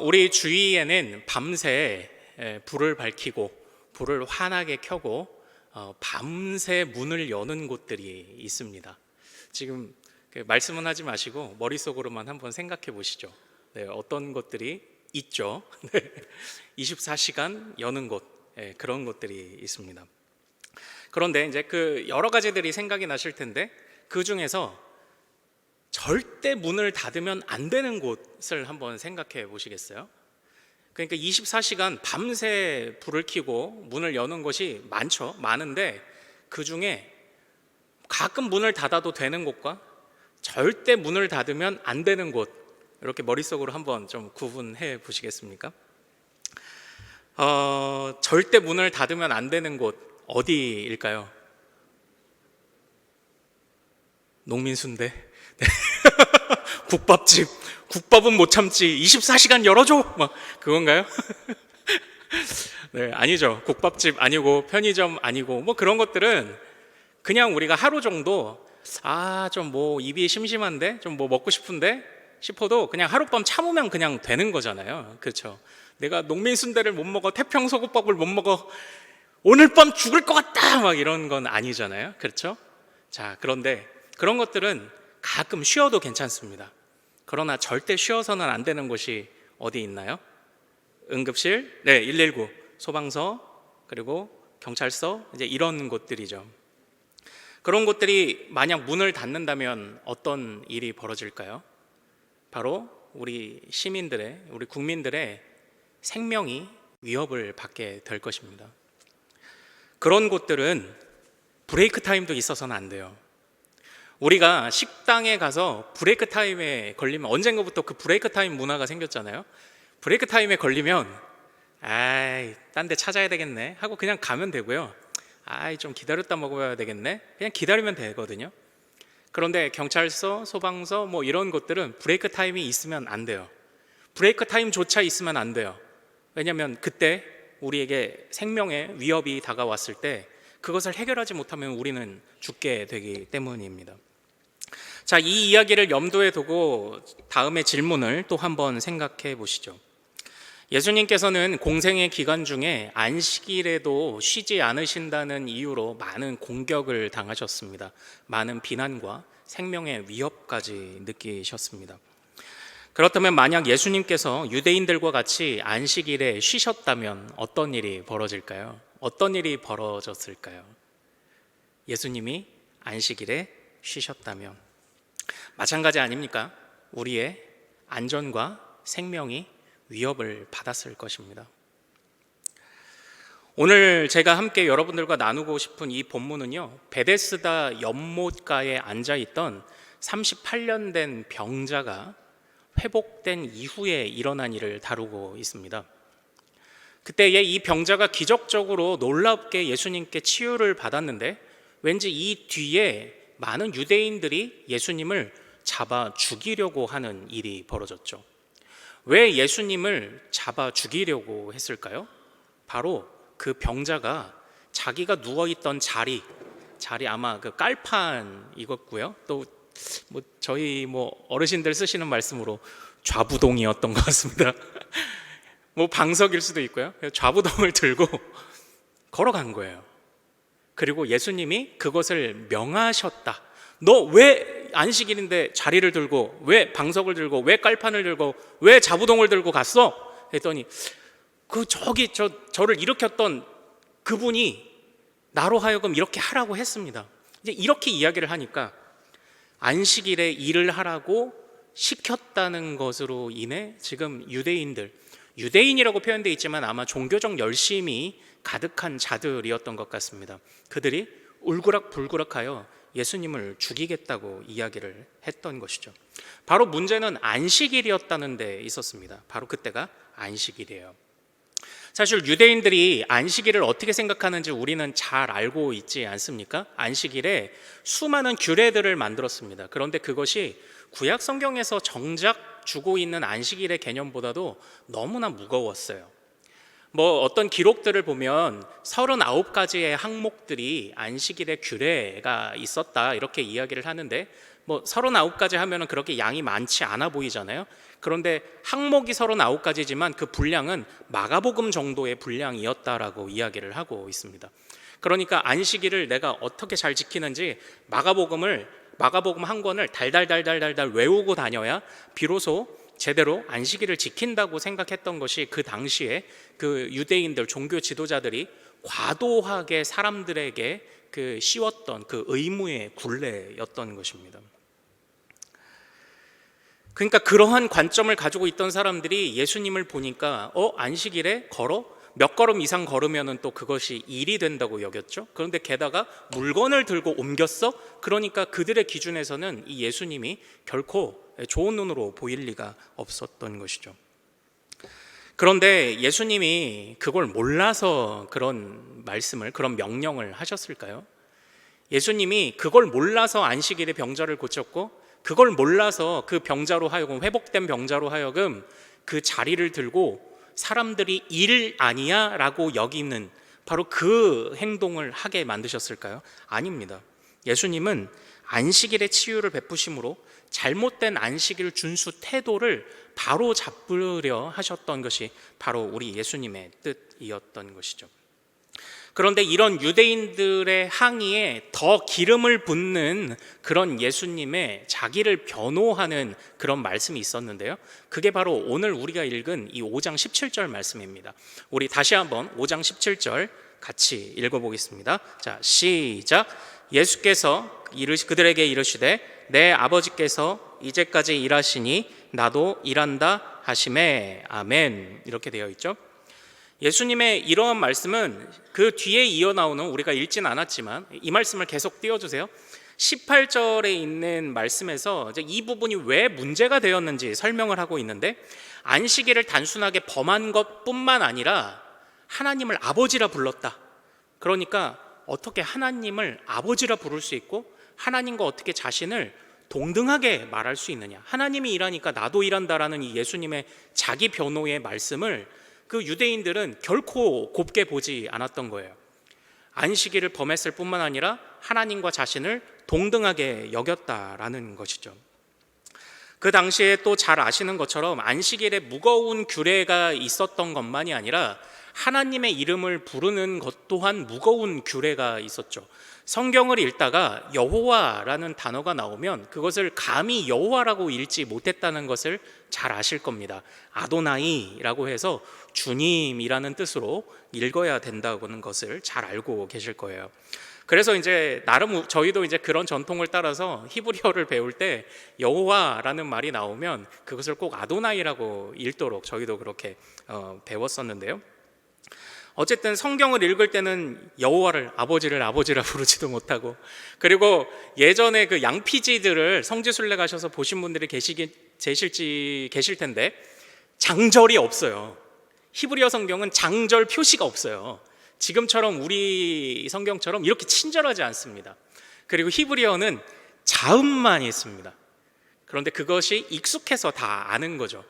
우리 주위에는 밤새 불을 밝히고 불을 환하게 켜고 밤새 문을 여는 곳들이 있습니다. 지금 말씀은 하지 마시고 머릿속으로만 한번 생각해 보시죠. 네, 어떤 것들이 있죠? 24시간 여는 곳, 그런 곳들이 있습니다. 그런데 이제 그 여러 가지들이 생각이 나실 텐데 그 중에서 절대 문을 닫으면 안 되는 곳을 한번 생각해 보시겠어요? 그러니까 24시간 밤새 불을 켜고 문을 여는 곳이 많은데 그 중에 가끔 문을 닫아도 되는 곳과 절대 문을 닫으면 안 되는 곳, 이렇게 머릿속으로 한번 좀 구분해 보시겠습니까? 절대 문을 닫으면 안 되는 곳 어디일까요? 농민순대. 네. 국밥집. 국밥은 못 참지. 24시간 열어줘. 막 그건가요? 네, 아니죠. 국밥집 아니고 편의점 아니고 뭐 그런 것들은 그냥 우리가 하루 정도 좀 뭐 입이 심심한데 좀 뭐 먹고 싶은데 싶어도 그냥 하룻밤 참으면 그냥 되는 거잖아요. 그렇죠? 내가 농민순대를 못 먹어, 태평소국밥을 못 먹어, 오늘 밤 죽을 것 같다, 막 이런 건 아니잖아요. 그렇죠? 자, 그런데 그런 것들은 가끔 쉬어도 괜찮습니다. 그러나 절대 쉬어서는 안 되는 곳이 어디 있나요? 응급실, 네, 119, 소방서, 그리고 경찰서, 이제 이런 곳들이죠. 그런 곳들이 만약 문을 닫는다면 어떤 일이 벌어질까요? 바로 우리 시민들의, 우리 국민들의 생명이 위협을 받게 될 것입니다. 그런 곳들은 브레이크 타임도 있어서는 안 돼요. 우리가 식당에 가서 브레이크 타임에 걸리면, 언젠가부터 그 브레이크 타임 문화가 생겼잖아요. 브레이크 타임에 걸리면 딴 데 찾아야 되겠네 하고 그냥 가면 되고요. 좀 기다렸다 먹어야 되겠네, 그냥 기다리면 되거든요. 그런데 경찰서, 소방서 뭐 이런 곳들은 브레이크 타임이 있으면 안 돼요. 브레이크 타임조차 있으면 안 돼요. 왜냐하면 그때 우리에게 생명의 위협이 다가왔을 때 그것을 해결하지 못하면 우리는 죽게 되기 때문입니다. 자, 이 이야기를 염두에 두고 다음의 질문을 또 한번 생각해 보시죠. 예수님께서는 공생의 기간 중에 안식일에도 쉬지 않으신다는 이유로 많은 공격을 당하셨습니다. 많은 비난과 생명의 위협까지 느끼셨습니다. 그렇다면 만약 예수님께서 유대인들과 같이 안식일에 쉬셨다면 어떤 일이 벌어질까요? 어떤 일이 벌어졌을까요? 예수님이 안식일에 쉬셨다면 마찬가지 아닙니까? 우리의 안전과 생명이 위협을 받았을 것입니다. 오늘 제가 함께 여러분들과 나누고 싶은 이 본문은요, 베데스다 연못가에 앉아있던 38년 된 병자가 회복된 이후에 일어난 일을 다루고 있습니다. 그때에 이 병자가 기적적으로 놀랍게 예수님께 치유를 받았는데 왠지 이 뒤에 많은 유대인들이 예수님을 잡아 죽이려고 하는 일이 벌어졌죠. 왜 예수님을 잡아 죽이려고 했을까요? 바로 그 병자가 자기가 누워있던 자리 아마 그 깔판이었고요. 또 뭐 저희 어르신들 쓰시는 말씀으로 좌부동이었던 것 같습니다. 뭐 방석일 수도 있고요. 좌부동을 들고 걸어간 거예요. 그리고 예수님이 그것을 명하셨다. 너 왜 안식일인데 자리를 들고, 왜 방석을 들고, 왜 깔판을 들고, 왜 좌부동을 들고 갔어? 했더니 저를 일으켰던 그분이 나로 하여금 이렇게 하라고 했습니다. 이제 이렇게 이야기를 하니까 안식일에 일을 하라고 시켰다는 것으로 인해 지금 유대인이라고 표현되어 있지만 아마 종교적 열심이 가득한 자들이었던 것 같습니다. 그들이 울그락불그락하여 예수님을 죽이겠다고 이야기를 했던 것이죠. 바로 문제는 안식일이었다는 데 있었습니다. 바로 그때가 안식일이에요. 사실 유대인들이 안식일을 어떻게 생각하는지 우리는 잘 알고 있지 않습니까? 안식일에 수많은 규례들을 만들었습니다. 그런데 그것이 구약 성경에서 정작 주고 있는 안식일의 개념보다도 너무나 무거웠어요. 어떤 기록들을 보면 39가지의 항목들이 안식일의 규례가 있었다, 이렇게 이야기를 하는데 뭐 39가지 하면은 그렇게 양이 많지 않아 보이잖아요. 그런데 항목이 39가지지만 그 분량은 마가복음 정도의 분량이었다라고 이야기를 하고 있습니다. 그러니까 안식일을 내가 어떻게 잘 지키는지 마가복음 한 권을 달달달달달달 외우고 다녀야 비로소 제대로 안식일을 지킨다고 생각했던 것이 그 당시에 그 유대인들 종교 지도자들이 과도하게 사람들에게 그 씌웠던 그 의무의 굴레였던 것입니다. 그러니까 그러한 관점을 가지고 있던 사람들이 예수님을 보니까 안식일에 몇 걸음 이상 걸으면은 또 그것이 일이 된다고 여겼죠. 그런데 게다가 물건을 들고 옮겼어? 그러니까 그들의 기준에서는 이 예수님이 결코 좋은 눈으로 보일 리가 없었던 것이죠. 그런데 예수님이 그걸 몰라서 그런 말씀을, 그런 명령을 하셨을까요? 예수님이 그걸 몰라서 안식일에 병자를 고쳤고, 그걸 몰라서 그 병자로 하여금, 회복된 병자로 하여금 그 자리를 들고 사람들이 일 아니야 라고 여기는 바로 그 행동을 하게 만드셨을까요? 아닙니다. 예수님은 안식일의 치유를 베푸심으로 잘못된 안식일 준수 태도를 바로 잡으려 하셨던 것이 바로 우리 예수님의 뜻이었던 것이죠. 그런데 이런 유대인들의 항의에 더 기름을 붓는 그런 예수님의 자기를 변호하는 그런 말씀이 있었는데요. 그게 바로 오늘 우리가 읽은 이 5장 17절 말씀입니다. 우리 다시 한번 5장 17절 같이 읽어보겠습니다. 자, 시작. 예수께서 그들에게 이르시되 내 아버지께서 이제까지 일하시니 나도 일한다 하시매. 아멘. 이렇게 되어 있죠. 예수님의 이러한 말씀은 그 뒤에 이어 나오는, 우리가 읽진 않았지만 이 말씀을 계속 띄워주세요. 18절에 있는 말씀에서 이제 이 부분이 왜 문제가 되었는지 설명을 하고 있는데, 안식일을 단순하게 범한 것뿐만 아니라 하나님을 아버지라 불렀다. 그러니까 어떻게 하나님을 아버지라 부를 수 있고 하나님과 어떻게 자신을 동등하게 말할 수 있느냐. 하나님이 일하니까 나도 일한다라는 이 예수님의 자기 변호의 말씀을 그 유대인들은 결코 곱게 보지 않았던 거예요. 안식일을 범했을 뿐만 아니라 하나님과 자신을 동등하게 여겼다라는 것이죠. 그 당시에 또 잘 아시는 것처럼 안식일에 무거운 규례가 있었던 것만이 아니라 하나님의 이름을 부르는 것 또한 무거운 규례가 있었죠. 성경을 읽다가 여호와라는 단어가 나오면 그것을 감히 여호와라고 읽지 못했다는 것을 잘 아실 겁니다. 아도나이라고 해서 주님이라는 뜻으로 읽어야 된다는 것을 잘 알고 계실 거예요. 그래서 이제 나름 저희도 이제 그런 전통을 따라서 히브리어를 배울 때 여호와라는 말이 나오면 그것을 꼭 아도나이라고 읽도록 저희도 그렇게 배웠었는데요. 어쨌든 성경을 읽을 때는 여호와를 아버지라 부르지도 못하고, 그리고 예전에 그 양피지들을 성지순례 가셔서 보신 분들이 계실 텐데 장절이 없어요. 히브리어 성경은 장절 표시가 없어요. 지금처럼 우리 성경처럼 이렇게 친절하지 않습니다. 그리고 히브리어는 자음만 있습니다. 그런데 그것이 익숙해서 다 아는 거죠.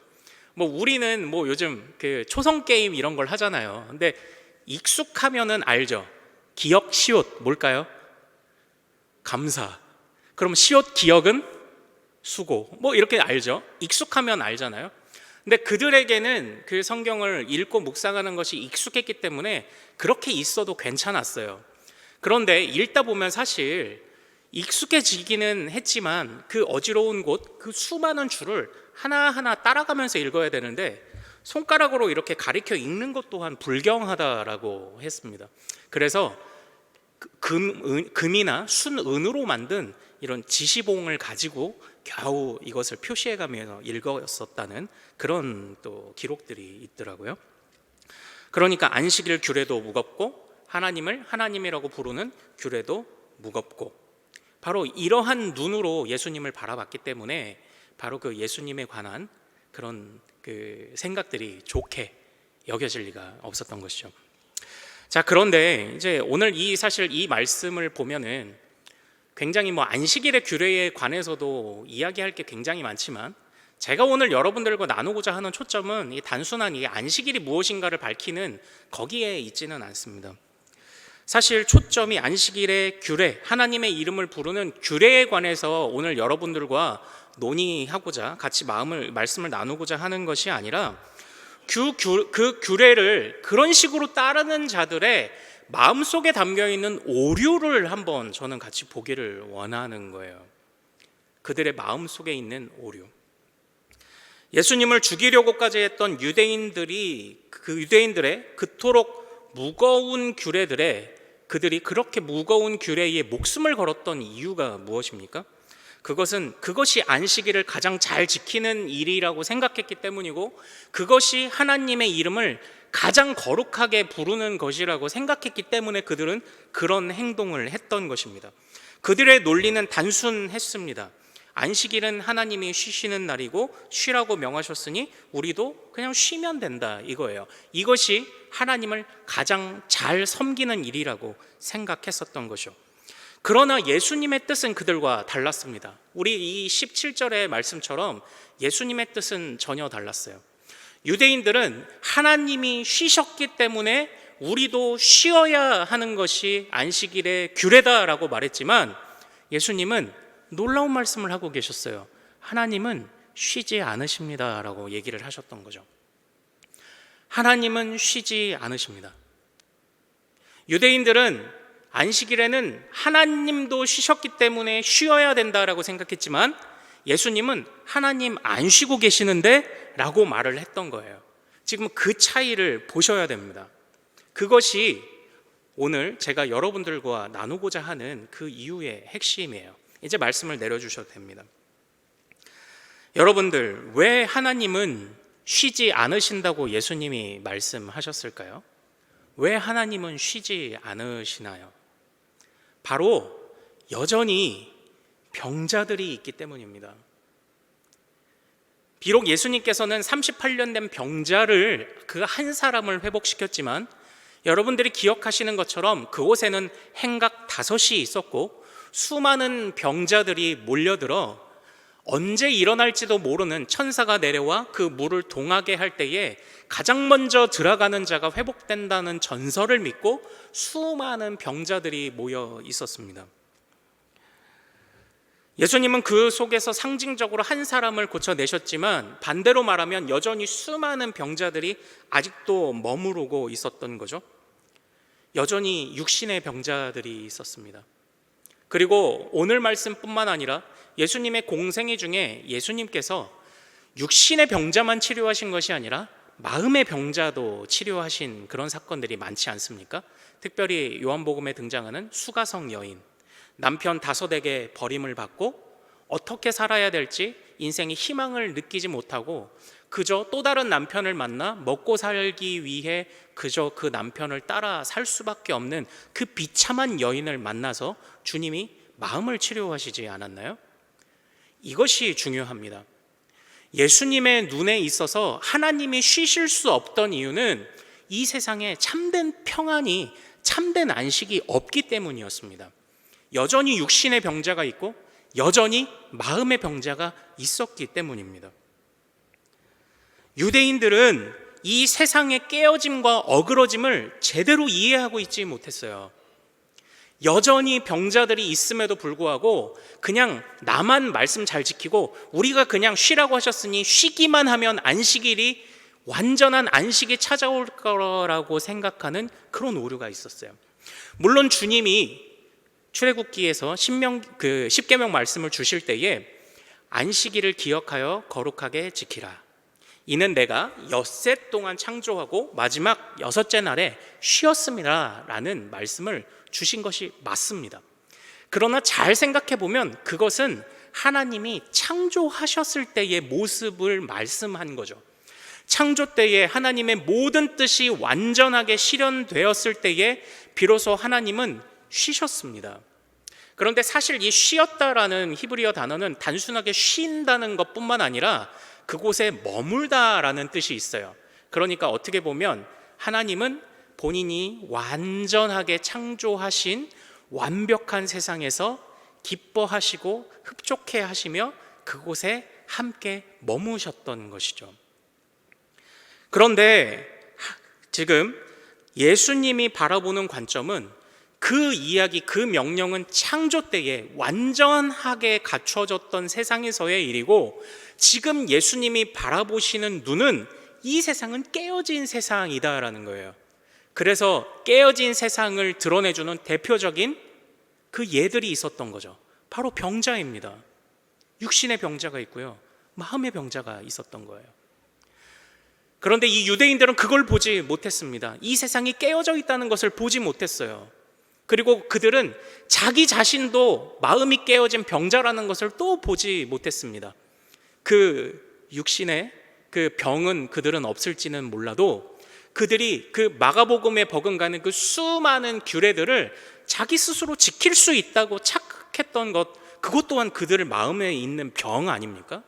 뭐 우리는 뭐 요즘 그 초성 게임 이런 걸 하잖아요. 근데 익숙하면은 알죠. 기억, 시옷 뭘까요? 감사. 그럼 시옷, 기억은 수고. 뭐 이렇게 알죠. 익숙하면 알잖아요. 근데 그들에게는 그 성경을 읽고 묵상하는 것이 익숙했기 때문에 그렇게 있어도 괜찮았어요. 그런데 읽다 보면 사실 익숙해지기는 했지만 그 어지러운 곳, 그 수많은 줄을 하나하나 따라가면서 읽어야 되는데 손가락으로 이렇게 가리켜 읽는 것 또한 불경하다라고 했습니다. 그래서 금이나 순은으로 만든 이런 지시봉을 가지고 겨우 이것을 표시해가면서 읽었었다는 그런 또 기록들이 있더라고요. 그러니까 안식일 규례도 무겁고 하나님을 하나님이라고 부르는 규례도 무겁고, 바로 이러한 눈으로 예수님을 바라봤기 때문에 바로 그 예수님에 관한 그런 그 생각들이 좋게 여겨질 리가 없었던 것이죠. 자, 그런데 이제 오늘 사실 이 말씀을 보면은 굉장히 뭐 안식일의 규례에 관해서도 이야기할 게 굉장히 많지만, 제가 오늘 여러분들과 나누고자 하는 초점은 이 단순한 이 안식일이 무엇인가를 밝히는 거기에 있지는 않습니다. 사실 초점이 안식일의 규례, 하나님의 이름을 부르는 규례에 관해서 오늘 여러분들과 논의하고자 같이 말씀을 나누고자 하는 것이 아니라 그 규례를 그런 식으로 따르는 자들의 마음속에 담겨있는 오류를 한번 저는 같이 보기를 원하는 거예요. 그들의 마음속에 있는 오류. 예수님을 죽이려고까지 했던 유대인들의 그토록 무거운 규례들에 그들이 그렇게 무거운 규례에 목숨을 걸었던 이유가 무엇입니까? 그것이 안식일을 가장 잘 지키는 일이라고 생각했기 때문이고, 그것이 하나님의 이름을 가장 거룩하게 부르는 것이라고 생각했기 때문에 그들은 그런 행동을 했던 것입니다. 그들의 논리는 단순했습니다. 안식일은 하나님이 쉬시는 날이고 쉬라고 명하셨으니 우리도 그냥 쉬면 된다, 이거예요. 이것이 하나님을 가장 잘 섬기는 일이라고 생각했었던 것이죠. 그러나 예수님의 뜻은 그들과 달랐습니다. 우리 이 17절의 말씀처럼 예수님의 뜻은 전혀 달랐어요. 유대인들은 하나님이 쉬셨기 때문에 우리도 쉬어야 하는 것이 안식일의 규례다라고 말했지만, 예수님은 놀라운 말씀을 하고 계셨어요. 하나님은 쉬지 않으십니다라고 얘기를 하셨던 거죠. 하나님은 쉬지 않으십니다. 유대인들은 안식일에는 하나님도 쉬셨기 때문에 쉬어야 된다라고 생각했지만, 예수님은 하나님 안 쉬고 계시는데 라고 말을 했던 거예요. 지금 그 차이를 보셔야 됩니다. 그것이 오늘 제가 여러분들과 나누고자 하는 그 이유의 핵심이에요. 이제 말씀을 내려주셔도 됩니다. 여러분들, 왜 하나님은 쉬지 않으신다고 예수님이 말씀하셨을까요? 왜 하나님은 쉬지 않으시나요? 바로 여전히 병자들이 있기 때문입니다. 비록 예수님께서는 38년 된 병자를 그 한 사람을 회복시켰지만, 여러분들이 기억하시는 것처럼 그곳에는 행각 5이 있었고 수많은 병자들이 몰려들어 언제 일어날지도 모르는 천사가 내려와 그 물을 동하게 할 때에 가장 먼저 들어가는 자가 회복된다는 전설을 믿고 수많은 병자들이 모여 있었습니다. 예수님은 그 속에서 상징적으로 한 사람을 고쳐내셨지만, 반대로 말하면 여전히 수많은 병자들이 아직도 머무르고 있었던 거죠. 여전히 육신의 병자들이 있었습니다. 그리고 오늘 말씀뿐만 아니라 예수님의 공생애 중에 예수님께서 육신의 병자만 치료하신 것이 아니라 마음의 병자도 치료하신 그런 사건들이 많지 않습니까? 특별히 요한복음에 등장하는 수가성 여인, 남편 5에게 버림을 받고 어떻게 살아야 될지 인생의 희망을 느끼지 못하고 그저 또 다른 남편을 만나 먹고 살기 위해 그저 그 남편을 따라 살 수밖에 없는 그 비참한 여인을 만나서 주님이 마음을 치료하시지 않았나요? 이것이 중요합니다. 예수님의 눈에 있어서 하나님이 쉬실 수 없던 이유는 이 세상에 참된 평안이, 참된 안식이 없기 때문이었습니다. 여전히 육신의 병자가 있고 여전히 마음의 병자가 있었기 때문입니다. 유대인들은 이 세상의 깨어짐과 어그러짐을 제대로 이해하고 있지 못했어요. 여전히 병자들이 있음에도 불구하고 그냥 나만 말씀 잘 지키고 우리가 그냥 쉬라고 하셨으니 쉬기만 하면 안식일이 완전한 안식이 찾아올 거라고 생각하는 그런 오류가 있었어요. 물론 주님이 출애굽기에서 십계명 말씀을 주실 때에 안식일을 기억하여 거룩하게 지키라. 이는 내가 엿새 동안 창조하고 마지막 6째 날에 쉬었습니다 라는 말씀을 주신 것이 맞습니다. 그러나 잘 생각해 보면 그것은 하나님이 창조하셨을 때의 모습을 말씀한 거죠. 창조 때에 하나님의 모든 뜻이 완전하게 실현되었을 때에 비로소 하나님은 쉬셨습니다. 그런데 사실 이 쉬었다라는 히브리어 단어는 단순하게 쉰다는 것뿐만 아니라 그곳에 머물다라는 뜻이 있어요. 그러니까 어떻게 보면 하나님은 본인이 완전하게 창조하신 완벽한 세상에서 기뻐하시고 흡족해 하시며 그곳에 함께 머무셨던 것이죠. 그런데 지금 예수님이 바라보는 관점은 그 이야기, 그 명령은 창조 때에 완전하게 갖춰졌던 세상에서의 일이고, 지금 예수님이 바라보시는 눈은 이 세상은 깨어진 세상이다라는 거예요. 그래서 깨어진 세상을 드러내주는 대표적인 그 예들이 있었던 거죠. 바로 병자입니다. 육신의 병자가 있고요, 마음의 병자가 있었던 거예요. 그런데 이 유대인들은 그걸 보지 못했습니다. 이 세상이 깨어져 있다는 것을 보지 못했어요. 그리고 그들은 자기 자신도 마음이 깨어진 병자라는 것을 또 보지 못했습니다. 그 육신의 그 병은 그들은 없을지는 몰라도 그들이 그 마가복음에 버금가는 그 수많은 규례들을 자기 스스로 지킬 수 있다고 착각했던 것, 그것 또한 그들의 마음에 있는 병 아닙니까?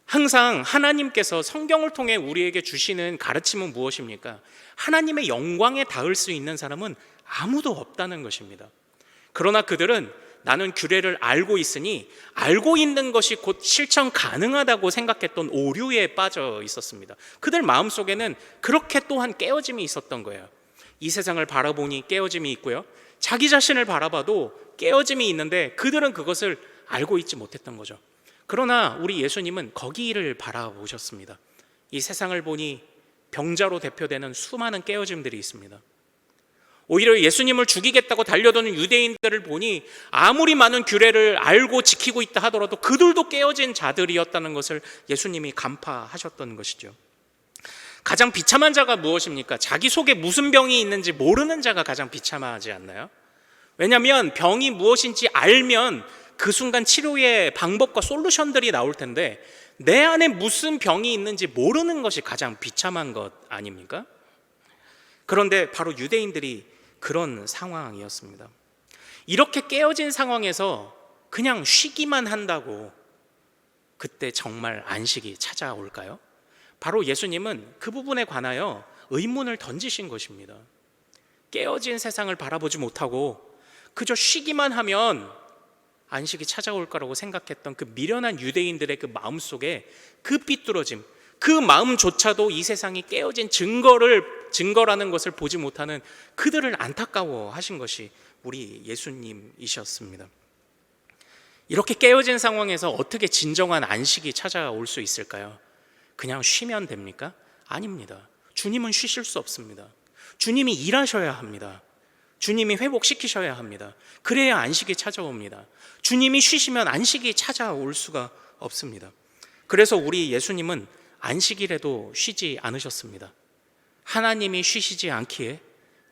항상 하나님께서 성경을 통해 우리에게 주시는 가르침은 무엇입니까? 하나님의 영광에 닿을 수 있는 사람은 아무도 없다는 것입니다. 그러나 그들은 나는 규례를 알고 있으니 알고 있는 것이 곧 실천 가능하다고 생각했던 오류에 빠져 있었습니다. 그들 마음속에는 그렇게 또한 깨어짐이 있었던 거예요. 이 세상을 바라보니 깨어짐이 있고요, 자기 자신을 바라봐도 깨어짐이 있는데 그들은 그것을 알고 있지 못했던 거죠. 그러나 우리 예수님은 거기를 바라보셨습니다. 이 세상을 보니 병자로 대표되는 수많은 깨어짐들이 있습니다. 오히려 예수님을 죽이겠다고 달려드는 유대인들을 보니 아무리 많은 규례를 알고 지키고 있다 하더라도 그들도 깨어진 자들이었다는 것을 예수님이 간파하셨던 것이죠. 가장 비참한 자가 무엇입니까? 자기 속에 무슨 병이 있는지 모르는 자가 가장 비참하지 않나요? 왜냐하면 병이 무엇인지 알면 그 순간 치료의 방법과 솔루션들이 나올 텐데, 내 안에 무슨 병이 있는지 모르는 것이 가장 비참한 것 아닙니까? 그런데 바로 유대인들이 그런 상황이었습니다. 이렇게 깨어진 상황에서 그냥 쉬기만 한다고 그때 정말 안식이 찾아올까요? 바로 예수님은 그 부분에 관하여 의문을 던지신 것입니다. 깨어진 세상을 바라보지 못하고 그저 쉬기만 하면 안식이 찾아올 거라고 생각했던 그 미련한 유대인들의 그 마음속에 그 삐뚤어짐, 그 마음조차도 이 세상이 깨어진 증거라는 것을 보지 못하는 그들을 안타까워하신 것이 우리 예수님이셨습니다. 이렇게 깨어진 상황에서 어떻게 진정한 안식이 찾아올 수 있을까요? 그냥 쉬면 됩니까? 아닙니다. 주님은 쉬실 수 없습니다. 주님이 일하셔야 합니다. 주님이 회복시키셔야 합니다. 그래야 안식이 찾아옵니다. 주님이 쉬시면 안식이 찾아올 수가 없습니다. 그래서 우리 예수님은 안식일에도 쉬지 않으셨습니다. 하나님이 쉬시지 않기에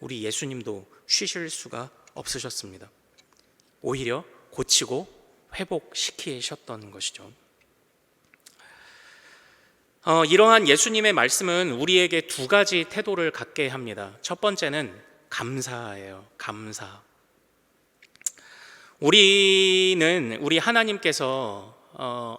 우리 예수님도 쉬실 수가 없으셨습니다. 오히려 고치고 회복시키셨던 것이죠. 이러한 예수님의 말씀은 우리에게 두 가지 태도를 갖게 합니다. 첫 번째는 감사예요. 감사. 우리 하나님께서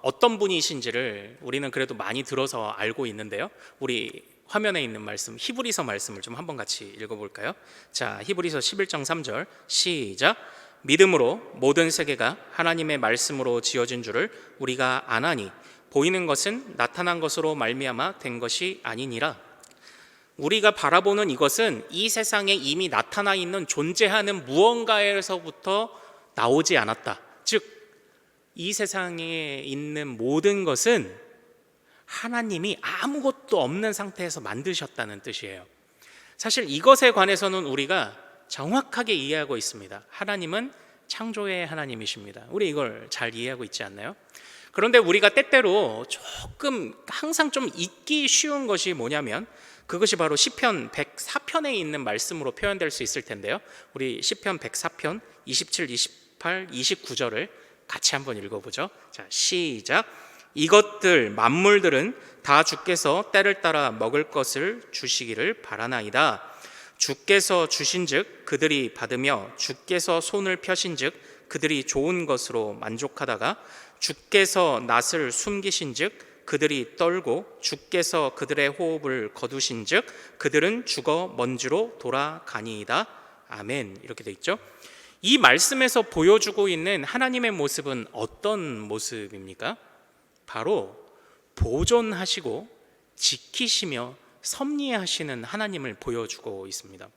어떤 분이신지를 우리는 그래도 많이 들어서 알고 있는데요, 우리 화면에 있는 말씀, 히브리서 말씀을 좀 한번 같이 읽어볼까요? 자, 히브리서 11장 3절 시작. 믿음으로 모든 세계가 하나님의 말씀으로 지어진 줄을 우리가 아나니 보이는 것은 나타난 것으로 말미암아 된 것이 아니니라. 우리가 바라보는 이것은 이 세상에 이미 나타나 있는 존재하는 무언가에서부터 나오지 않았다. 즉, 이 세상에 있는 모든 것은 하나님이 아무것도 없는 상태에서 만드셨다는 뜻이에요. 사실 이것에 관해서는 우리가 정확하게 이해하고 있습니다. 하나님은 창조의 하나님이십니다. 우리 이걸 잘 이해하고 있지 않나요? 그런데 우리가 때때로 조금 항상 좀 잊기 쉬운 것이 뭐냐면, 그것이 바로 시편 104편에 있는 말씀으로 표현될 수 있을 텐데요, 우리 시편 104편 27, 28, 29절을 같이 한번 읽어보죠. 자, 시작. 이것들 만물들은 다 주께서 때를 따라 먹을 것을 주시기를 바라나이다. 주께서 주신즉 그들이 받으며 주께서 손을 펴신즉 그들이 좋은 것으로 만족하다가 주께서 낫을 숨기신즉 그들이 떨고 주께서 그들의 호흡을 거두신즉 그들은 죽어 먼지로 돌아가니이다. 아멘. 이렇게 돼 있죠. 이 말씀에서 보여주고 있는 하나님의 모습은 어떤 모습입니까? 바로 보존하시고 지키시며 섭리하시는 하나님을 보여주고 있습니다.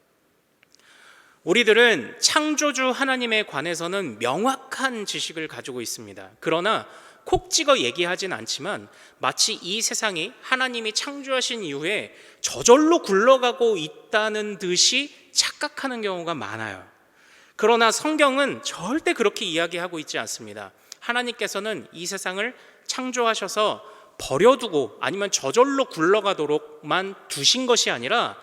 우리들은 창조주 하나님에 관해서는 명확한 지식을 가지고 있습니다. 그러나 콕 찍어 얘기하진 않지만 마치 이 세상이 하나님이 창조하신 이후에 저절로 굴러가고 있다는 듯이 착각하는 경우가 많아요. 그러나 성경은 절대 그렇게 이야기하고 있지 않습니다. 하나님께서는 이 세상을 창조하셔서 버려두고 아니면 저절로 굴러가도록만 두신 것이 아니라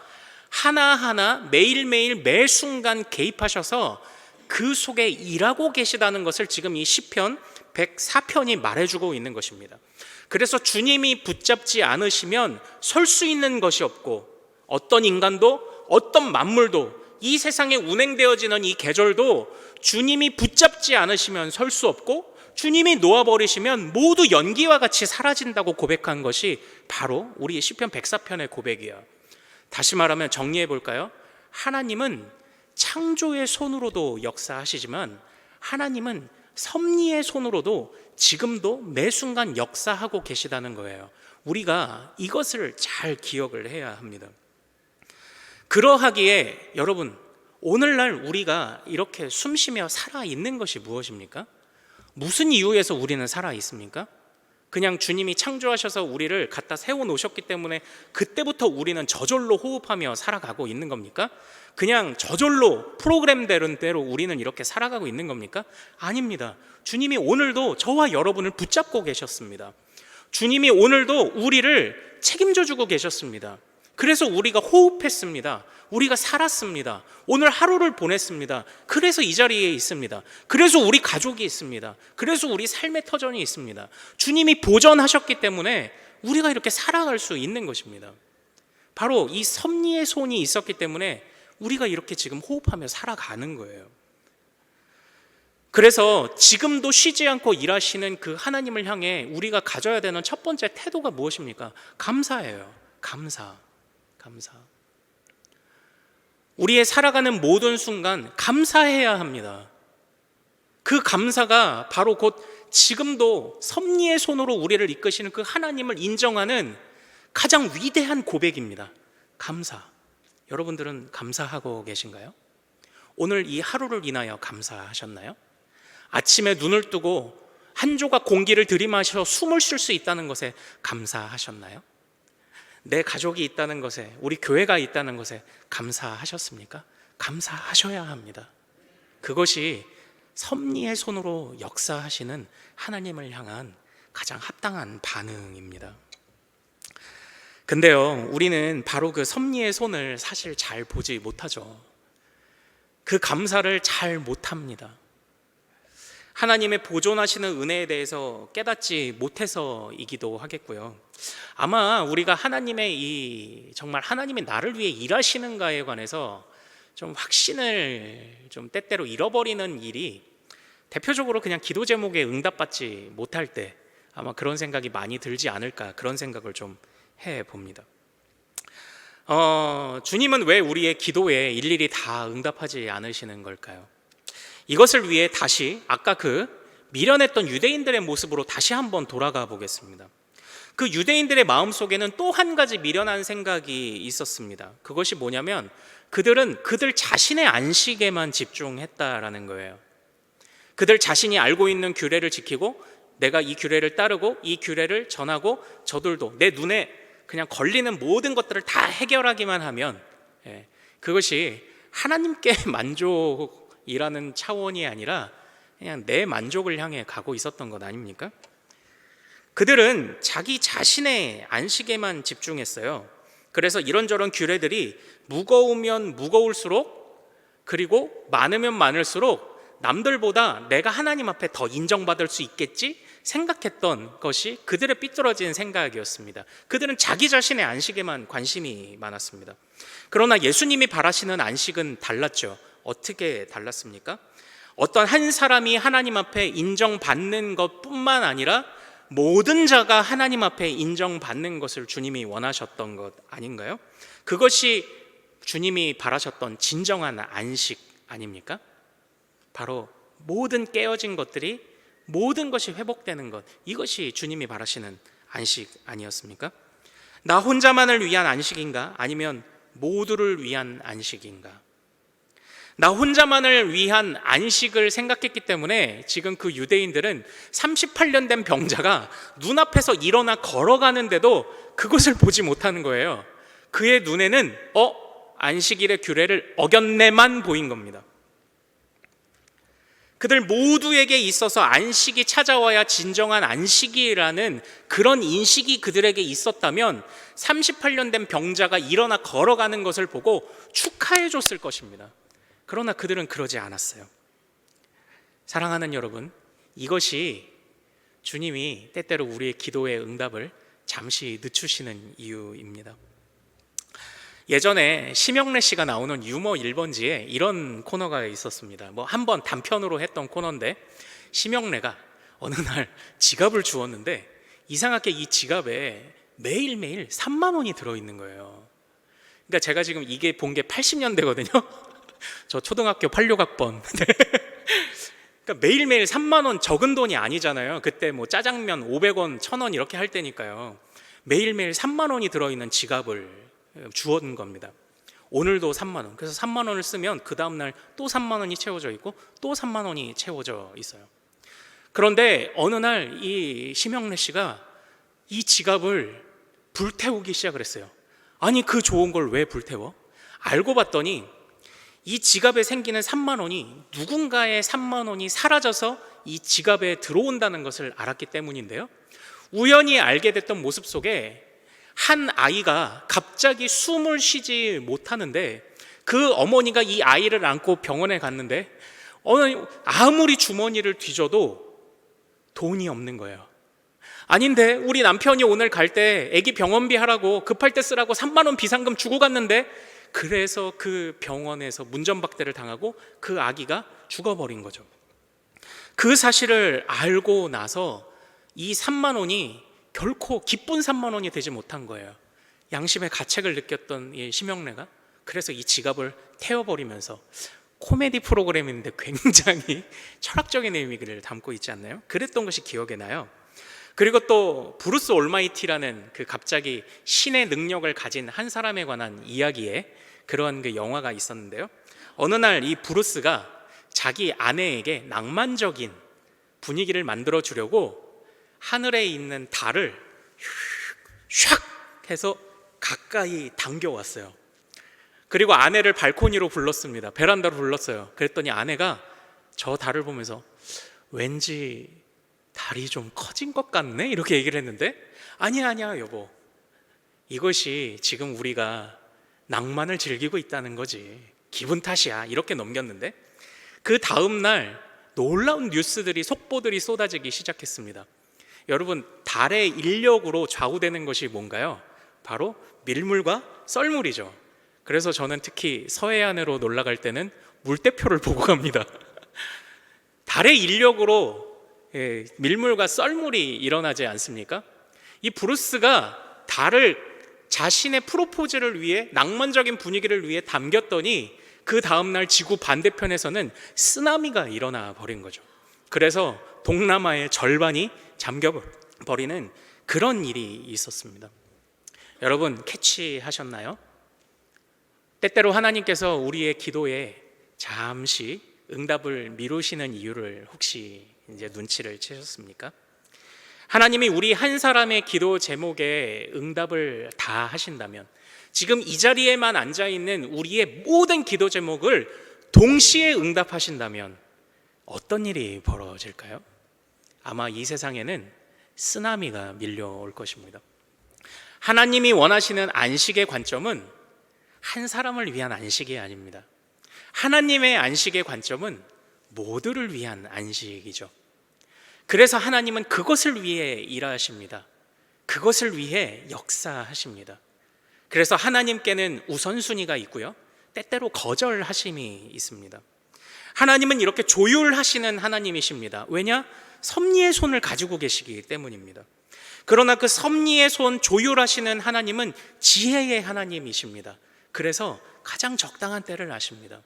하나하나 매일매일 매 순간 개입하셔서 그 속에 일하고 계시다는 것을 지금 이 시편 104편이 말해주고 있는 것입니다. 그래서 주님이 붙잡지 않으시면 설 수 있는 것이 없고, 어떤 인간도 어떤 만물도 이 세상에 운행되어지는 이 계절도 주님이 붙잡지 않으시면 설 수 없고, 주님이 놓아버리시면 모두 연기와 같이 사라진다고 고백한 것이 바로 우리 시편 104편의 고백이야. 다시 말하면 정리해 볼까요? 하나님은 창조의 손으로도 역사하시지만 하나님은 섭리의 손으로도 지금도 매 순간 역사하고 계시다는 거예요. 우리가 이것을 잘 기억을 해야 합니다. 그러하기에 여러분, 오늘날 우리가 이렇게 숨쉬며 살아있는 것이 무엇입니까? 무슨 이유에서 우리는 살아있습니까? 그냥 주님이 창조하셔서 우리를 갖다 세워놓으셨기 때문에 그때부터 우리는 저절로 호흡하며 살아가고 있는 겁니까? 그냥 저절로 프로그램되는 대로 우리는 이렇게 살아가고 있는 겁니까? 아닙니다. 주님이 오늘도 저와 여러분을 붙잡고 계셨습니다. 주님이 오늘도 우리를 책임져 주고 계셨습니다. 그래서 우리가 호흡했습니다. 우리가 살았습니다. 오늘 하루를 보냈습니다. 그래서 이 자리에 있습니다. 그래서 우리 가족이 있습니다. 그래서 우리 삶의 터전이 있습니다. 주님이 보전하셨기 때문에 우리가 이렇게 살아갈 수 있는 것입니다. 바로 이 섭리의 손이 있었기 때문에 우리가 이렇게 지금 호흡하며 살아가는 거예요. 그래서 지금도 쉬지 않고 일하시는 그 하나님을 향해 우리가 가져야 되는 첫 번째 태도가 무엇입니까? 감사예요. 감사. 우리의 살아가는 모든 순간 감사해야 합니다. 그 감사가 바로 곧 지금도 섭리의 손으로 우리를 이끄시는 그 하나님을 인정하는 가장 위대한 고백입니다. 감사. 여러분들은 감사하고 계신가요? 오늘 이 하루를 인하여 감사하셨나요? 아침에 눈을 뜨고 한 조각 공기를 들이마셔 숨을 쉴 수 있다는 것에 감사하셨나요? 내 가족이 있다는 것에, 우리 교회가 있다는 것에 감사하셨습니까? 감사하셔야 합니다. 그것이 섭리의 손으로 역사하시는 하나님을 향한 가장 합당한 반응입니다. 근데요, 우리는 바로 그 섭리의 손을 사실 잘 보지 못하죠. 그 감사를 잘 못합니다. 하나님의 보존하시는 은혜에 대해서 깨닫지 못해서이기도 하겠고요. 아마 우리가 하나님의 정말 하나님이 나를 위해 일하시는가에 관해서 좀 확신을 좀 때때로 잃어버리는 일이 대표적으로 그냥 기도 제목에 응답받지 못할 때 아마 그런 생각이 많이 들지 않을까, 그런 생각을 좀 해봅니다. 주님은 왜 우리의 기도에 일일이 다 응답하지 않으시는 걸까요? 이것을 위해 다시 아까 그 미련했던 유대인들의 모습으로 다시 한번 돌아가 보겠습니다. 그 유대인들의 마음속에는 또 한 가지 미련한 생각이 있었습니다. 그것이 뭐냐면 그들은 그들 자신의 안식에만 집중했다라는 거예요. 그들 자신이 알고 있는 규례를 지키고 내가 이 규례를 따르고 이 규례를 전하고 저들도 내 눈에 그냥 걸리는 모든 것들을 다 해결하기만 하면 그것이 하나님께 만족이라는 차원이 아니라 그냥 내 만족을 향해 가고 있었던 것 아닙니까? 그들은 자기 자신의 안식에만 집중했어요. 그래서 이런저런 규례들이 무거우면 무거울수록, 그리고 많으면 많을수록 남들보다 내가 하나님 앞에 더 인정받을 수 있겠지 생각했던 것이 그들의 삐뚤어진 생각이었습니다. 그들은 자기 자신의 안식에만 관심이 많았습니다. 그러나 예수님이 바라시는 안식은 달랐죠. 어떻게 달랐습니까? 어떤 한 사람이 하나님 앞에 인정받는 것뿐만 아니라 모든 자가 하나님 앞에 인정받는 것을 주님이 원하셨던 것 아닌가요? 그것이 주님이 바라셨던 진정한 안식 아닙니까? 바로 모든 깨어진 것들이, 모든 것이 회복되는 것, 이것이 주님이 바라시는 안식 아니었습니까? 나 혼자만을 위한 안식인가? 아니면 모두를 위한 안식인가? 나 혼자만을 위한 안식을 생각했기 때문에 지금 그 유대인들은 38년 된 병자가 눈앞에서 일어나 걸어가는데도 그것을 보지 못하는 거예요. 그의 눈에는 안식일의 규례를 어겼네만 보인 겁니다. 그들 모두에게 있어서 안식이 찾아와야 진정한 안식이라는 그런 인식이 그들에게 있었다면 38년 된 병자가 일어나 걸어가는 것을 보고 축하해 줬을 것입니다. 그러나 그들은 그러지 않았어요. 사랑하는 여러분, 이것이 주님이 때때로 우리의 기도의 응답을 잠시 늦추시는 이유입니다. 예전에 심영래 씨가 나오는 유머 1번지에 이런 코너가 있었습니다. 한번 단편으로 했던 코너인데, 심영래가 어느 날 지갑을 주었는데 이상하게 이 지갑에 매일매일 3만 원이 들어있는 거예요. 그러니까 제가 지금 이게 본 게 80년대거든요. 저 초등학교 86학번. 그러니까 매일매일 3만 원 적은 돈이 아니잖아요. 그때 짜장면 500원, 1000원 이렇게 할 때니까요. 매일매일 3만 원이 들어있는 지갑을 주었는 겁니다. 오늘도 3만 원. 그래서 3만 원을 쓰면 그 다음날 또 3만 원이 채워져 있고 또 3만 원이 채워져 있어요. 그런데 어느 날 이 심영래 씨가 이 지갑을 불태우기 시작을 했어요. 아니, 그 좋은 걸 왜 불태워? 알고 봤더니 이 지갑에 생기는 3만 원이 누군가의 3만 원이 사라져서 이 지갑에 들어온다는 것을 알았기 때문인데요. 우연히 알게 됐던 모습 속에 한 아이가 갑자기 숨을 쉬지 못하는데 그 어머니가 이 아이를 안고 병원에 갔는데 아무리 주머니를 뒤져도 돈이 없는 거예요. 아닌데 우리 남편이 오늘 갈 때 아기 병원비 하라고 급할 때 쓰라고 3만 원 비상금 주고 갔는데, 그래서 그 병원에서 문전박대를 당하고 그 아기가 죽어버린 거죠. 그 사실을 알고 나서 이 3만 원이 결코 기쁜 3만 원이 되지 못한 거예요. 양심의 가책을 느꼈던 이 심영래가 그래서 이 지갑을 태워버리면서, 코미디 프로그램인데 굉장히 철학적인 의미를 담고 있지 않나요? 그랬던 것이 기억에 나요. 그리고 또 브루스 올마이티라는 그 갑자기 신의 능력을 가진 한 사람에 관한 이야기에 그런 그 영화가 있었는데요. 어느 날 이 브루스가 자기 아내에게 낭만적인 분위기를 만들어 주려고 하늘에 있는 달을 샥 해서 가까이 당겨왔어요. 그리고 아내를 발코니로 불렀습니다. 베란다로 불렀어요. 그랬더니 아내가 저 달을 보면서 왠지 달이 좀 커진 것 같네? 이렇게 얘기를 했는데, 아니야 여보, 이것이 지금 우리가 낭만을 즐기고 있다는 거지, 기분 탓이야, 이렇게 넘겼는데, 그 다음날 놀라운 뉴스들이, 속보들이 쏟아지기 시작했습니다. 여러분, 달의 인력으로 좌우되는 것이 뭔가요? 바로 밀물과 썰물이죠. 그래서 저는 특히 서해안으로 놀러 갈 때는 물대표를 보고 갑니다. 달의 인력으로 밀물과 썰물이 일어나지 않습니까? 이 브루스가 달을 자신의 프로포즈를 위해, 낭만적인 분위기를 위해 담겼더니 그 다음날 지구 반대편에서는 쓰나미가 일어나 버린 거죠. 그래서 동남아의 절반이 잠겨버리는 그런 일이 있었습니다. 여러분, 캐치하셨나요? 때때로 하나님께서 우리의 기도에 잠시 응답을 미루시는 이유를 혹시 이제 눈치를 채셨습니까? 하나님이 우리 한 사람의 기도 제목에 응답을 다 하신다면, 지금 이 자리에만 앉아 있는 우리의 모든 기도 제목을 동시에 응답하신다면 어떤 일이 벌어질까요? 아마 이 세상에는 쓰나미가 밀려올 것입니다. 하나님이 원하시는 안식의 관점은 한 사람을 위한 안식이 아닙니다. 하나님의 안식의 관점은 모두를 위한 안식이죠. 그래서 하나님은 그것을 위해 일하십니다. 그것을 위해 역사하십니다. 그래서 하나님께는 우선순위가 있고요, 때때로 거절하심이 있습니다. 하나님은 이렇게 조율하시는 하나님이십니다. 왜냐? 섭리의 손을 가지고 계시기 때문입니다. 그러나 그 섭리의 손, 조율하시는 하나님은 지혜의 하나님이십니다. 그래서 가장 적당한 때를 아십니다.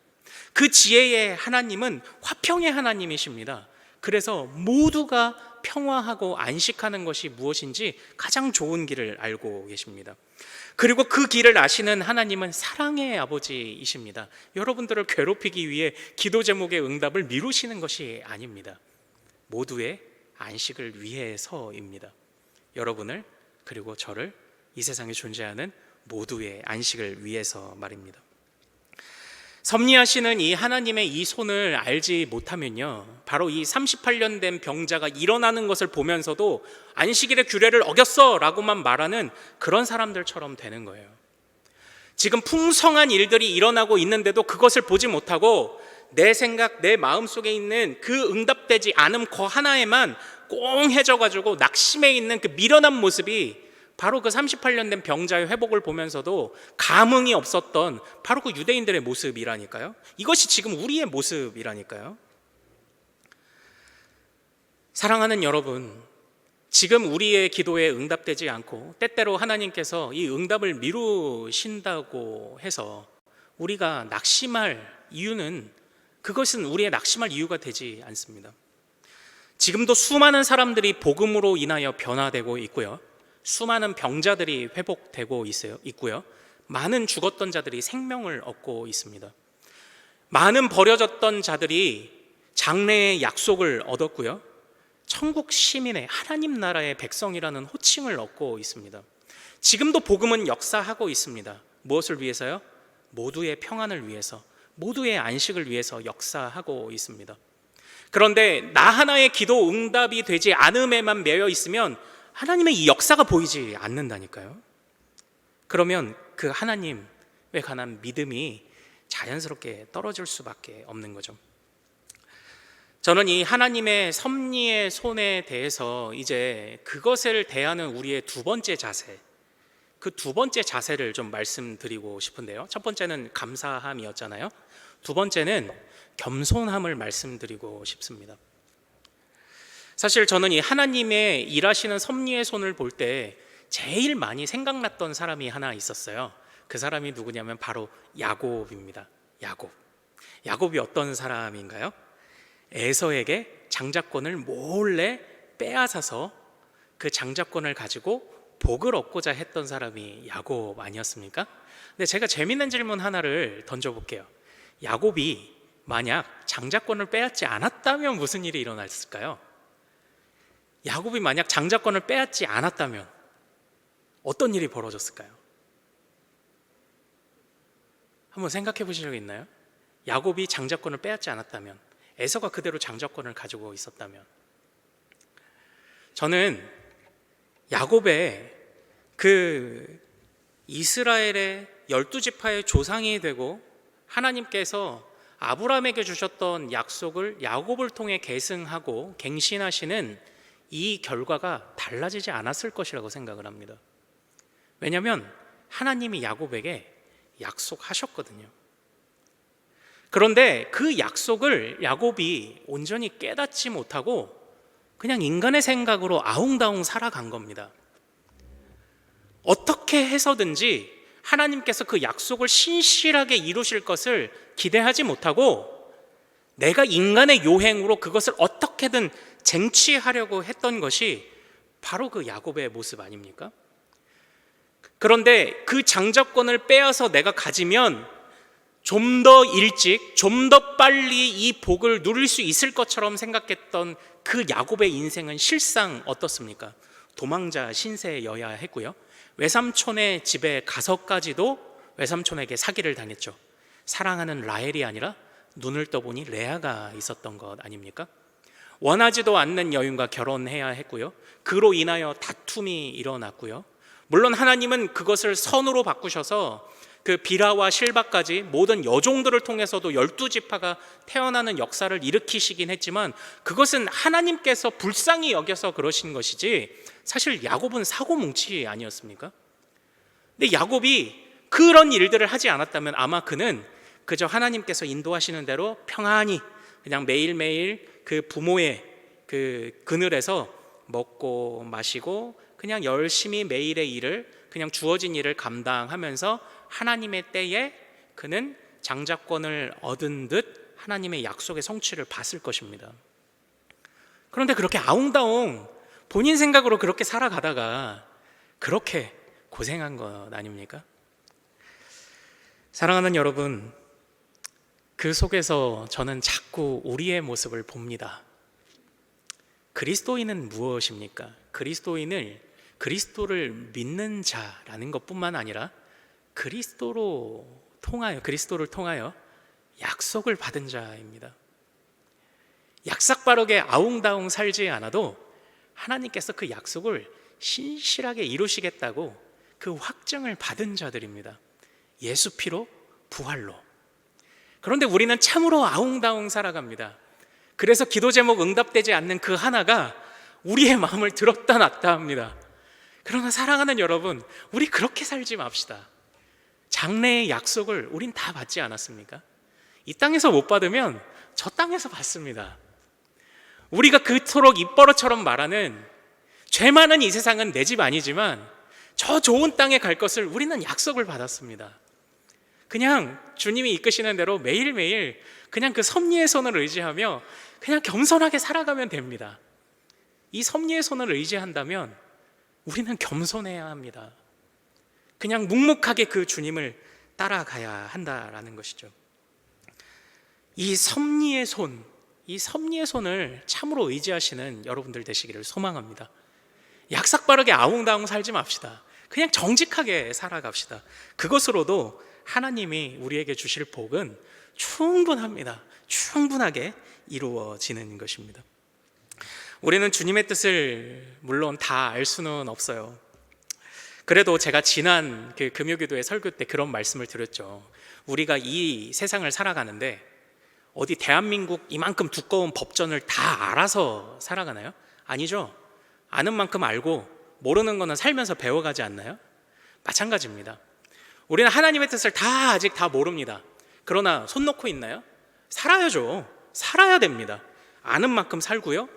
그 지혜의 하나님은 화평의 하나님이십니다. 그래서 모두가 평화하고 안식하는 것이 무엇인지 가장 좋은 길을 알고 계십니다. 그리고 그 길을 아시는 하나님은 사랑의 아버지이십니다. 여러분들을 괴롭히기 위해 기도 제목의 응답을 미루시는 것이 아닙니다. 모두의 안식을 위해서입니다. 여러분을 그리고 저를 이 세상에 존재하는 모두의 안식을 위해서 말입니다. 섭리하시는 이 하나님의 이 손을 알지 못하면요, 바로 이 38년 된 병자가 일어나는 것을 보면서도 안식일의 규례를 어겼어 라고만 말하는 그런 사람들처럼 되는 거예요. 지금 풍성한 일들이 일어나고 있는데도 그것을 보지 못하고 내 생각, 내 마음속에 있는 그 응답되지 않음 그 하나에만 꽁해져가지고 낙심해 있는 그 미련한 모습이 바로 그 38년 된 병자의 회복을 보면서도 감흥이 없었던 바로 그 유대인들의 모습이라니까요. 이것이 지금 우리의 모습이라니까요. 사랑하는 여러분, 지금 우리의 기도에 응답되지 않고 때때로 하나님께서 이 응답을 미루신다고 해서 우리가 낙심할 이유는, 그것은 우리의 낙심할 이유가 되지 않습니다. 지금도 수많은 사람들이 복음으로 인하여 변화되고 있고요, 수많은 병자들이 회복되고 있고요, 많은 죽었던 자들이 생명을 얻고 있습니다. 많은 버려졌던 자들이 장래의 약속을 얻었고요, 천국 시민의 하나님 나라의 백성이라는 호칭을 얻고 있습니다. 지금도 복음은 역사하고 있습니다. 무엇을 위해서요? 모두의 평안을 위해서, 모두의 안식을 위해서 역사하고 있습니다. 그런데 나 하나의 기도 응답이 되지 않음에만 매여 있으면 하나님의 이 역사가 보이지 않는다니까요. 그러면 그 하나님에 관한 믿음이 자연스럽게 떨어질 수밖에 없는 거죠. 저는 이 하나님의 섭리의 손에 대해서 이제 그것을 대하는 우리의 두 번째 자세, 그 두 번째 자세를 좀 말씀드리고 싶은데요. 첫 번째는 감사함이었잖아요. 두 번째는 겸손함을 말씀드리고 싶습니다. 사실 저는 이 하나님의 일하시는 섭리의 손을 볼 때 제일 많이 생각났던 사람이 하나 있었어요. 그 사람이 누구냐면 바로 야곱입니다. 야곱이 어떤 사람인가요? 에서에게 장자권을 몰래 빼앗아서 그 장자권을 가지고 복을 얻고자 했던 사람이 야곱 아니었습니까? 근데 제가 재밌는 질문 하나를 던져볼게요. 야곱이 만약 장자권을 빼앗지 않았다면 무슨 일이 일어났을까요? 야곱이 만약 장자권을 빼앗지 않았다면 어떤 일이 벌어졌을까요? 한번 생각해 보신 적 있나요? 야곱이 장자권을 빼앗지 않았다면, 에서가 그대로 장자권을 가지고 있었다면, 저는 야곱의 그 이스라엘의 12지파의 조상이 되고 하나님께서 아브라함에게 주셨던 약속을 야곱을 통해 계승하고 갱신하시는 이 결과가 달라지지 않았을 것이라고 생각을 합니다. 왜냐하면 하나님이 야곱에게 약속하셨거든요. 그런데 그 약속을 야곱이 온전히 깨닫지 못하고 그냥 인간의 생각으로 아웅다웅 살아간 겁니다. 어떻게 해서든지 하나님께서 그 약속을 신실하게 이루실 것을 기대하지 못하고 내가 인간의 요행으로 그것을 어떻게든 쟁취하려고 했던 것이 바로 그 야곱의 모습 아닙니까? 그런데 그 장자권을 빼앗아 내가 가지면 좀 더 일찍, 좀 더 빨리 이 복을 누릴 수 있을 것처럼 생각했던 그 야곱의 인생은 실상 어떻습니까? 도망자 신세여야 했고요, 외삼촌의 집에 가서까지도 외삼촌에게 사기를 당했죠. 사랑하는 라헬이 아니라 눈을 떠보니 레아가 있었던 것 아닙니까? 원하지도 않는 여인과 결혼해야 했고요, 그로 인하여 다툼이 일어났고요, 물론 하나님은 그것을 선으로 바꾸셔서 그 비라와 실바까지 모든 여종들을 통해서도 12지파가 태어나는 역사를 일으키시긴 했지만 그것은 하나님께서 불쌍히 여겨서 그러신 것이지 사실 야곱은 사고뭉치 아니었습니까? 근데 야곱이 그런 일들을 하지 않았다면 아마 그는 그저 하나님께서 인도하시는 대로 평안히 그냥 매일매일 그 부모의 그 그늘에서 먹고 마시고 그냥 열심히 매일의 일을, 그냥 주어진 일을 감당하면서 하나님의 때에 그는 장자권을 얻은 듯 하나님의 약속의 성취를 봤을 것입니다. 그런데 그렇게 아웅다웅 본인 생각으로 그렇게 살아가다가 그렇게 고생한 것 아닙니까? 사랑하는 여러분, 그 속에서 저는 자꾸 우리의 모습을 봅니다. 그리스도인은 무엇입니까? 그리스도를 믿는 자라는 것뿐만 아니라 그리스도를 통하여 약속을 받은 자입니다. 약삭빠르게 아웅다웅 살지 않아도 하나님께서 그 약속을 신실하게 이루시겠다고 그 확증을 받은 자들입니다. 예수 피로, 부활로. 그런데 우리는 참으로 아웅다웅 살아갑니다. 그래서 기도 제목 응답되지 않는 그 하나가 우리의 마음을 들었다 놨다 합니다. 그러나 사랑하는 여러분, 우리 그렇게 살지 맙시다. 장래의 약속을 우린 다 받지 않았습니까? 이 땅에서 못 받으면 저 땅에서 받습니다. 우리가 그토록 입버릇처럼 말하는 죄 많은 이 세상은 내 집 아니지만 저 좋은 땅에 갈 것을 우리는 약속을 받았습니다. 그냥 주님이 이끄시는 대로 매일매일 그냥 그 섭리의 손을 의지하며 그냥 겸손하게 살아가면 됩니다. 이 섭리의 손을 의지한다면 우리는 겸손해야 합니다. 그냥 묵묵하게 그 주님을 따라가야 한다라는 것이죠. 이 섭리의 손을 참으로 의지하시는 여러분들 되시기를 소망합니다. 약삭빠르게 아웅다웅 살지 맙시다. 그냥 정직하게 살아갑시다. 그것으로도 하나님이 우리에게 주실 복은 충분합니다. 충분하게 이루어지는 것입니다. 우리는 주님의 뜻을 물론 다 알 수는 없어요. 그래도 제가 지난 그 금요기도의 설교 때 그런 말씀을 드렸죠. 우리가 이 세상을 살아가는데 어디 대한민국 이만큼 두꺼운 법전을 다 알아서 살아가나요? 아니죠. 아는 만큼 알고 모르는 거는 살면서 배워가지 않나요? 마찬가지입니다. 우리는 하나님의 뜻을 아직 다 모릅니다. 그러나 손 놓고 있나요? 살아야죠. 살아야 됩니다. 아는 만큼 살고요.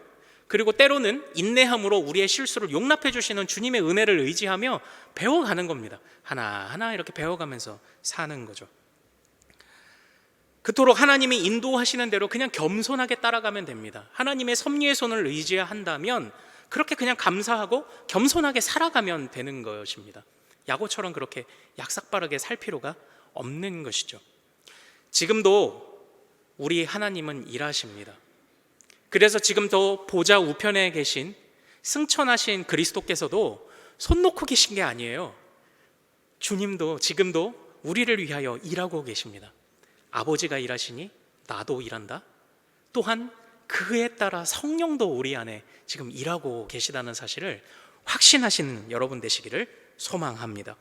그리고 때로는 인내함으로 우리의 실수를 용납해 주시는 주님의 은혜를 의지하며 배워가는 겁니다. 하나하나 이렇게 배워가면서 사는 거죠. 그토록 하나님이 인도하시는 대로 그냥 겸손하게 따라가면 됩니다. 하나님의 섭리의 손을 의지한다면 그렇게 그냥 감사하고 겸손하게 살아가면 되는 것입니다. 야고처럼 그렇게 약삭빠르게 살 필요가 없는 것이죠. 지금도 우리 하나님은 일하십니다. 그래서 지금도 보좌 우편에 계신 승천하신 그리스도께서도 손 놓고 계신 게 아니에요. 주님도 지금도 우리를 위하여 일하고 계십니다. 아버지가 일하시니 나도 일한다. 또한 그에 따라 성령도 우리 안에 지금 일하고 계시다는 사실을 확신하시는 여러분 되시기를 소망합니다.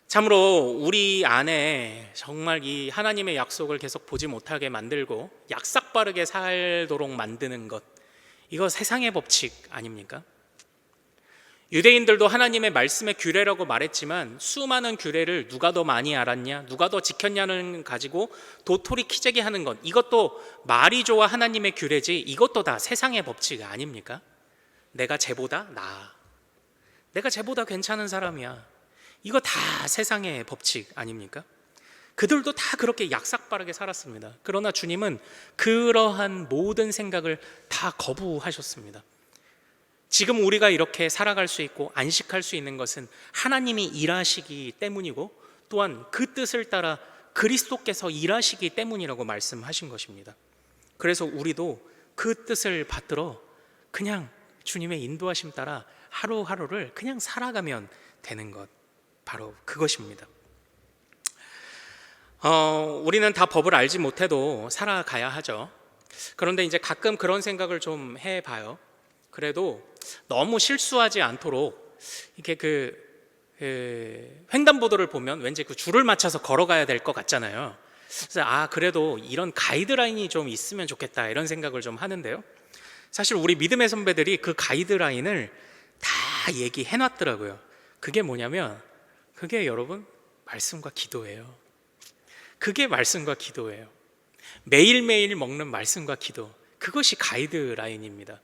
참으로 우리 안에 정말 이 하나님의 약속을 계속 보지 못하게 만들고 약삭빠르게 살도록 만드는 것, 이거 세상의 법칙 아닙니까? 유대인들도 하나님의 말씀의 규례라고 말했지만 수많은 규례를 누가 더 많이 알았냐, 누가 더 지켰냐는 가지고 도토리 키재기 하는 것, 이것도 말이 좋아 하나님의 규례지 이것도 다 세상의 법칙 아닙니까? 내가 쟤보다 나아, 내가 쟤보다 괜찮은 사람이야, 이거 다 세상의 법칙 아닙니까? 그들도 다 그렇게 약삭빠르게 살았습니다. 그러나 주님은 그러한 모든 생각을 다 거부하셨습니다. 지금 우리가 이렇게 살아갈 수 있고 안식할 수 있는 것은 하나님이 일하시기 때문이고 또한 그 뜻을 따라 그리스도께서 일하시기 때문이라고 말씀하신 것입니다. 그래서 우리도 그 뜻을 받들어 그냥 주님의 인도하심 따라 하루하루를 그냥 살아가면 되는 것, 바로 그것입니다. 우리는 다 법을 알지 못해도 살아가야 하죠. 그런데 이제 가끔 그런 생각을 좀 해봐요. 그래도 너무 실수하지 않도록 이렇게 횡단보도를 보면 왠지 그 줄을 맞춰서 걸어가야 될 것 같잖아요. 그래서 그래도 이런 가이드라인이 좀 있으면 좋겠다 이런 생각을 좀 하는데요. 사실 우리 믿음의 선배들이 그 가이드라인을 다 얘기해 놨더라고요. 그게 뭐냐면 그게 여러분 말씀과 기도예요. 그게 말씀과 기도예요. 매일매일 먹는 말씀과 기도, 그것이 가이드라인입니다.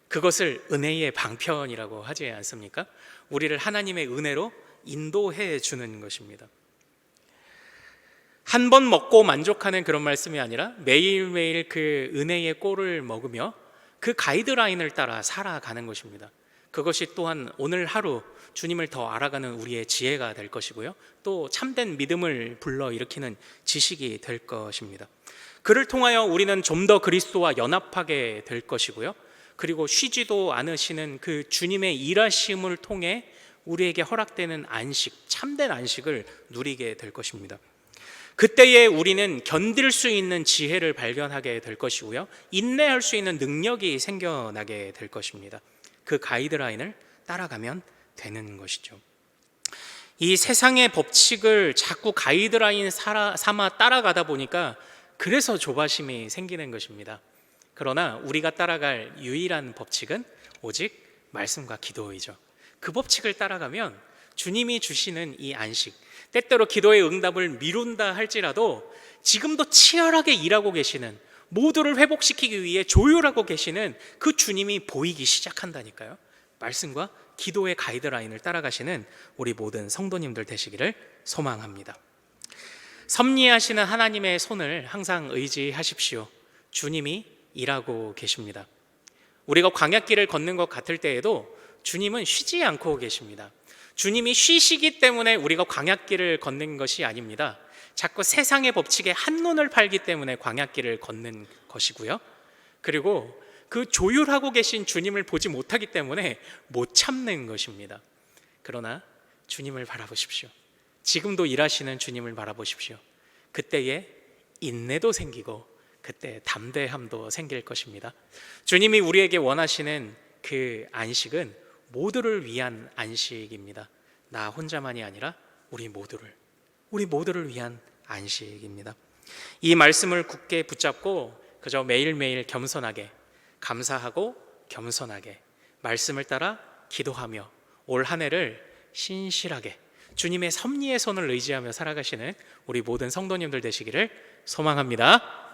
그것을 은혜의 방편이라고 하지 않습니까? 우리를 하나님의 은혜로 인도해 주는 것입니다. 한 번 먹고 만족하는 그런 말씀이 아니라 매일매일 그 은혜의 꼴을 먹으며 그 가이드라인을 따라 살아가는 것입니다. 그것이 또한 오늘 하루 주님을 더 알아가는 우리의 지혜가 될 것이고요, 또 참된 믿음을 불러일으키는 지식이 될 것입니다. 그를 통하여 우리는 좀 더 그리스도와 연합하게 될 것이고요, 그리고 쉬지도 않으시는 그 주님의 일하심을 통해 우리에게 허락되는 안식, 참된 안식을 누리게 될 것입니다. 그때에 우리는 견딜 수 있는 지혜를 발견하게 될 것이고요, 인내할 수 있는 능력이 생겨나게 될 것입니다. 그 가이드라인을 따라가면 되는 것이죠. 이 세상의 법칙을 자꾸 가이드라인 삼아 따라가다 보니까 그래서 조바심이 생기는 것입니다. 그러나 우리가 따라갈 유일한 법칙은 오직 말씀과 기도이죠. 그 법칙을 따라가면 주님이 주시는 이 안식, 때때로 기도의 응답을 미룬다 할지라도 지금도 치열하게 일하고 계시는, 모두를 회복시키기 위해 조율하고 계시는 그 주님이 보이기 시작한다니까요. 말씀과 기도의 가이드라인을 따라가시는 우리 모든 성도님들 되시기를 소망합니다. 섭리하시는 하나님의 손을 항상 의지하십시오. 주님이 일하고 계십니다. 우리가 광야길을 걷는 것 같을 때에도 주님은 쉬지 않고 계십니다. 주님이 쉬시기 때문에 우리가 광야길을 걷는 것이 아닙니다. 자꾸 세상의 법칙에 한눈을 팔기 때문에 광야길을 걷는 것이고요, 그리고 그 조율하고 계신 주님을 보지 못하기 때문에 못 참는 것입니다. 그러나 주님을 바라보십시오. 지금도 일하시는 주님을 바라보십시오. 그때에 인내도 생기고 그때 담대함도 생길 것입니다. 주님이 우리에게 원하시는 그 안식은 모두를 위한 안식입니다. 나 혼자만이 아니라 우리 모두를 위한 안식입니다. 이 말씀을 굳게 붙잡고 그저 매일매일 겸손하게, 감사하고 겸손하게 말씀을 따라 기도하며 올 한 해를 신실하게 주님의 섭리의 손을 의지하며 살아가시는 우리 모든 성도님들 되시기를 소망합니다.